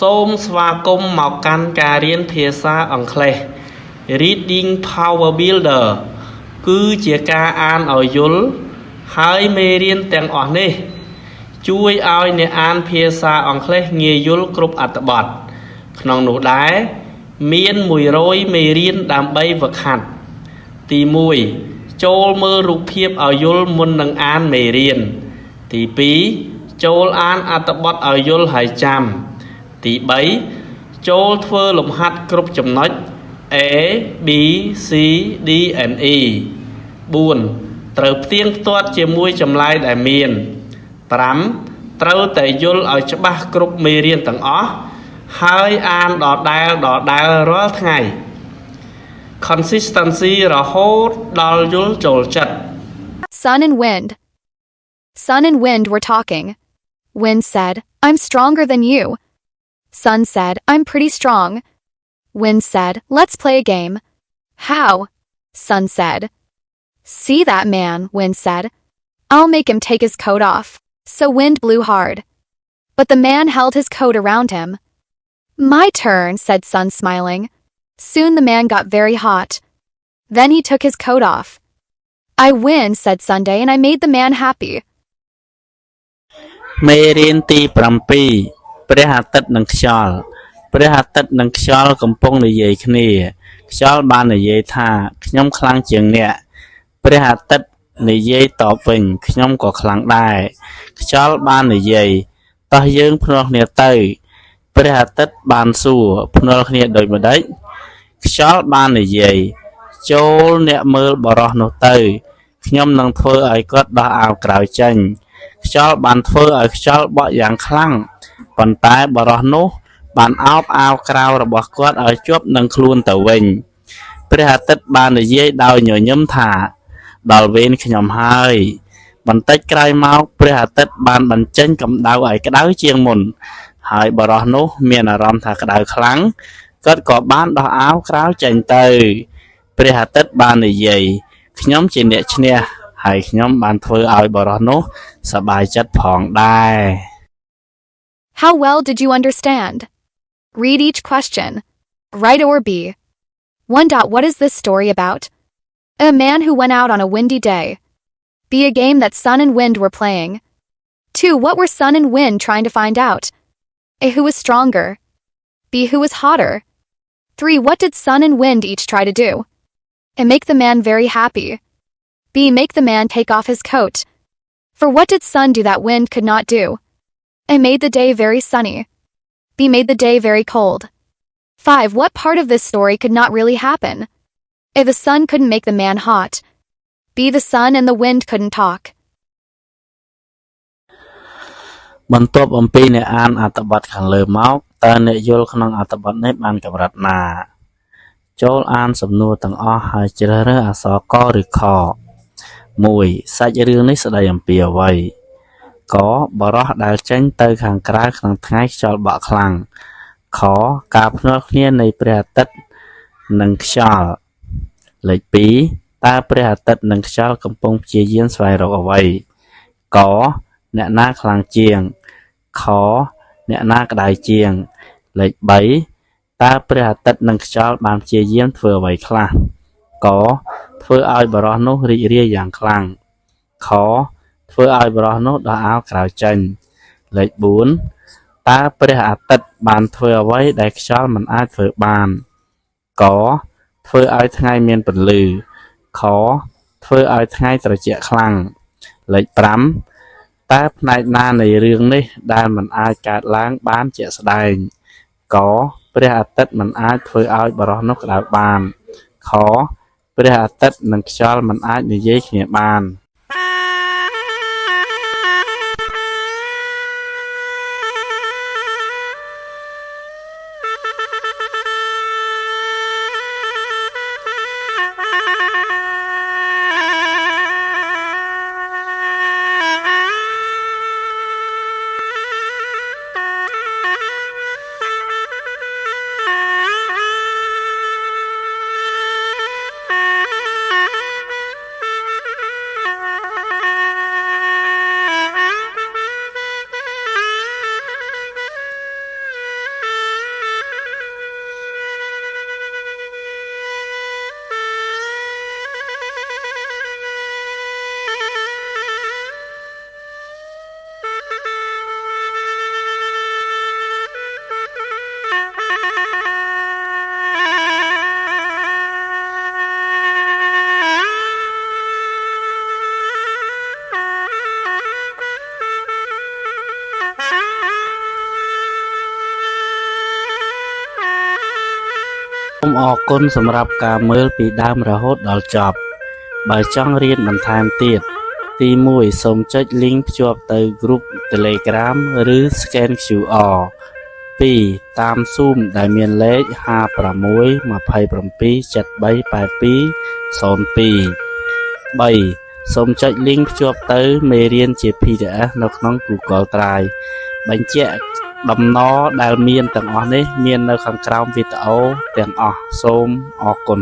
សូមស្វាគមន៍មកកាន់ការរៀនភាសាអង់គ្លេស Reading Power Builder គឺជាការអានឲ្យយល់ហើយមេរៀនទាំងអស់នេះជួយឲ្យអ្នកអានភាសាអង់គ្លេសងាយយល់គ្រប់អត្ថបទក្នុងនោះដែរមាន100មេរៀនដើម្បីហ្វឹកហាត់ទី1ចូលមើលរូបភាពឲ្យយល់មុននឹងអានមេរៀនទី2ចូលអានអត្ថបទឲ្យយល់ហើយចាំទី3ចូលធ្វើលំហាត់គ្រប់ចំណុច A B C D and E 4ត្រូវផ្ទៀងផ្ទាត់ជាមួយចម្លើយដែលមាន5ត្រូវតែយល់ឲ្យច្បាស់គ្រប់មេរៀនទាំងអស់ហើយអានដដែលរាល់ថ្ងៃ consistency រហូតដល់យល់ចូលចិត្ត Sun and Wind. Sun and Wind were talking. Wind said, "I'm stronger than you." Sun said, "I'm pretty strong." Wind said, "Let's play a game." "How?" Sun said. "See that man," Wind said. "I'll make him take his coat off." So Wind blew hard. But the man held his coat around him. "My turn," said Sun, smiling. Soon the man got very hot. Then he took his coat off. "I win," said Sunday, "and I made the man happy." មេរៀនទី7ព្រះអាទិត្យនិងខ្យល់ព្រះអាទិត្យនិងខ្យល់កំពុងនិយាយគ្នាខ្យល់បាននិយាយថាខ្ញុំខ្លាំងជាងអ្នកព្រះអាទិត្យនិយាយតបវិញខ្ញុំក៏ខ្លាំងដែរខ្យល់បាននិយាយតោះយើងភ្នាល់គ្នាទៅព្រះអាទិត្យបានសួរភ្នាល់គ្នាដូចម្ដេចខ្យល់បាននិយាយចូលអ្នកមើលបរោះនោះទៅខ្ញុំនឹងធ្វើឲ្យគាត់ដោះអាវក្រៅចេញខ្យល់បានធ្វើឲ្យខ្យល់បក់យ៉ាងខ្លាំងប៉ុន្តែបរោះនោះបានអោបអាវក្រៅរបស់គាត់ឲ្យជាប់នឹងខ្លួនទៅវិញព្រះអាទិត្យបាននិយាយដោយញញឹមថាដល់វេនខ្ញុំហើយបន្តិចក្រោយមកព្រះអាទិត្យបានបញ្ចេញកម្ដៅឲ្យក្ដៅជាងមុនហើយបរោះនោះមានអារម្មណ៍ថាក្ដៅខ្លាំងគាត់ក៏បានដោះអាវក្រៅចេញទៅព្រះអាទិត្យបាននិយាយខ្ញុំជាអ្នកឈ្នះហើយខ្ញុំបានធ្វើឲ្យបរោះនោះសប្បាយចិត្តផងដែរ How well did you understand? Read each question. Right or B. 1. What is this story about? A man who went out on a windy day. B. A game that Sun and Wind were playing. 2. What were Sun and Wind trying to find out? A. Who was stronger? B. Who was hotter? 3. What did Sun and Wind each try to do? A. Make the man very happy. B. Make the man take off his coat. For what did Sun do that Wind could not do? A. Made the day very sunny. B. Made the day very cold. 5. What part of this story could not really happen? A. The sun couldn't make the man hot. B. The sun and the wind couldn't talk. បន្ទាប់អំពីអ្នកអានអត្ថបទខាងលើមកតើអ្នកយល់ក្នុងអត្ថបទនេះបានកម្រិតណាចូលអានសំណួរទាំងអស់ហើយជ្រើសរើសអក្សរកឬខ 1. សាច់រឿងនេះស្ដីអំពីអ្វីកបរោះដែលចេញទៅខាងក្រៅក្នុងថ្ងៃខ្យល់បក់ខ្លាំងខការភ្នាល់គ្នានៃព្រះអាទិត្យនិងខ្យល់លេខ2តើព្រះអាទិត្យនិងខ្យល់កំពុងព្យាយាមស្វែងរកអ្វីកអ្នកណាខ្លាំងជាងខអ្នកណាក្តៅជាងលេខ3តើព្រះអាទិត្យនិងខ្យល់បានព្យាយាមធ្វើអ្វីខ្លះកធ្វើឲ្យបរោះនោះរីករាយយ៉ាងខ្លាំងខធ្វើឲ្យបរោះនោះដោះអាវក្រៅចេញលេខ4តើព្រះអាទិត្យបានធ្វើអ្វីដែលខ្យល់មិនអាចធ្វើបានកធ្វើឲ្យថ្ងៃមានពន្លឺខធ្វើឲ្យថ្ងៃត្រជាក់ខ្លាំងលេខ5តើផ្នែកណានៃរឿងនេះដែលមិនអាចកើតឡើងបានជាក់ស្ដែងកព្រះអាទិត្យមិនអាចធ្វើឲ្យបរោះនោះក្តៅបានខព្រះអាទិត្យនិងខ្យល់មិនអាចនិយាយគ្នាបាន សូមអរគុណសម្រាប់ការមើលពីដើមរហូតដល់ចប់បើចង់រៀនបន្ថែមទៀតទី1សូមចុច link ភ្ជាប់ទៅ group Telegram ឬ scan QR 2តាម Zoom ដែលមានលេខ 56 27 73 82 02 3សូមចុច link ភ្ជាប់ទៅមេរៀនជា PDF នៅក្នុង Google Drive បញ្ជាក់ដំណរដែលមានទាំងអស់នេះមាននៅខាងក្រោមវីដេអូទាំងអស់សូមអរគុណ